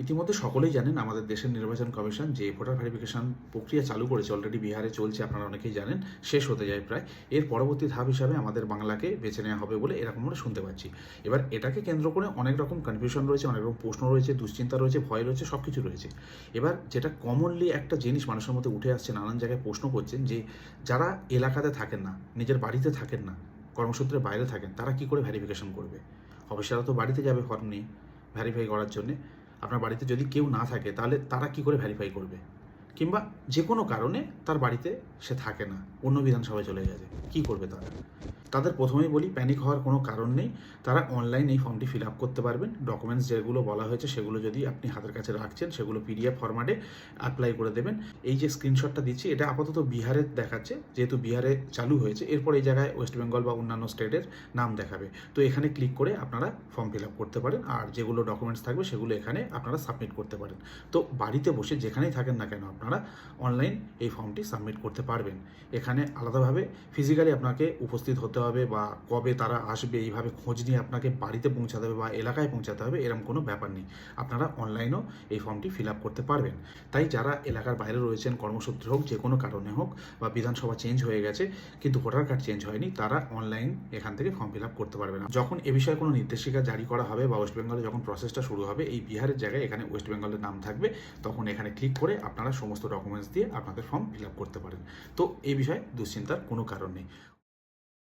ইতিমধ্যে সকলেই জানেন আমাদের দেশের নির্বাচন কমিশন যে ভোটার ভেরিফিকেশন প্রক্রিয়া চালু করেছে, অলরেডি বিহারে চলছে, আপনারা অনেকেই জানেন, শেষ হতে যায় প্রায়। এর পরবর্তী ধাপ হিসাবে আমাদের বাংলাকে বেছে নেওয়া হবে বলে এরকম আমরা শুনতে পাচ্ছি। এবার এটাকে কেন্দ্র করে অনেক রকম কনফিউশন রয়েছে, অনেক রকম প্রশ্ন রয়েছে, দুশ্চিন্তা রয়েছে, ভয় রয়েছে, সব কিছু রয়েছে। এবার যেটা কমনলি একটা জিনিস মানুষের মধ্যে উঠে আসছে, নানান জায়গায় প্রশ্ন করছেন যে যারা এলাকাতে থাকেন না, নিজের বাড়িতে থাকেন না, কর্মসূত্রে বাইরে থাকেন, তারা কি করে ভেরিফিকেশন করবে? অবশ্যই তো বাড়িতে যাবে ফর্ম নিয়ে ভেরিফাই করার জন্যে। আপনার বাড়িতে যদি কেউ না থাকে তাহলে তারা কি করে ভেরিফাই করবে? কিংবা যে কোনো কারণে তার বাড়িতে সে থাকে না, অন্য বিধানসভায় চলে গেছে, কি করবে তারা? তাদের প্রথমেই বলি, প্যানিক হওয়ার কোনো কারণ নেই। তারা অনলাইন এই ফর্মটি ফিল আপ করতে পারবেন। ডকুমেন্টস যেগুলো বলা হয়েছে সেগুলো যদি আপনি হাতের কাছে রাখছেন, সেগুলো পিডিএফ ফরম্যাটে অ্যাপ্লাই করে দেবেন। এই যে স্ক্রিনশটটা দিচ্ছি, এটা আপাতত বিহারে দেখাচ্ছে, যেহেতু বিহারে চালু হয়েছে। এরপর এই জায়গায় ওয়েস্ট বেঙ্গল বা অন্যান্য স্টেটের নাম দেখাবে। তো এখানে ক্লিক করে আপনারা ফর্ম ফিল আপ করতে পারেন, আর যেগুলো ডকুমেন্টস থাকবে সেগুলো এখানে আপনারা সাবমিট করতে পারেন। তো বাড়িতে বসে যেখানেই থাকেন না কেন আপনারা অনলাইন এই ফর্মটি সাবমিট করতে পারবেন। এখানে আলাদাভাবে ফিজিক্যালি আপনাকে উপস্থিত হতে হবে, বা কবে তারা আসবে এইভাবে খোঁজ নিয়ে আপনাকে বাড়িতে পৌঁছাতে হবে বা এলাকায় পৌঁছাতে হবে, এরকম কোনো ব্যাপার নেই। আপনারা অনলাইনেও এই ফর্মটি ফিল আপ করতে পারবেন। তাই যারা এলাকার বাইরে রয়েছেন, কর্মসূত্রে হোক, যে কোনো কারণে হোক, বা বিধানসভা চেঞ্জ হয়ে গেছে কিন্তু ভোটার কার্ড চেঞ্জ হয়নি, তারা অনলাইন এখান থেকে ফর্ম ফিল আপ করতে পারবেন। যখন এ বিষয়ে কোনো নির্দেশিকা জারি করা হবে বা ওয়েস্ট বেঙ্গলে যখন প্রসেসটা শুরু হবে, এই বিহারের জায়গায় এখানে ওয়েস্ট বেঙ্গলের নাম থাকবে, তখন এখানে ক্লিক করে আপনারা সমস্ত ডকুমেন্টস দিয়ে আপনাদের ফর্ম ফিল আপ করতে পারেন। তো এই বিষয়ে দুশ্চিন্তার কোনো কারণ নেই।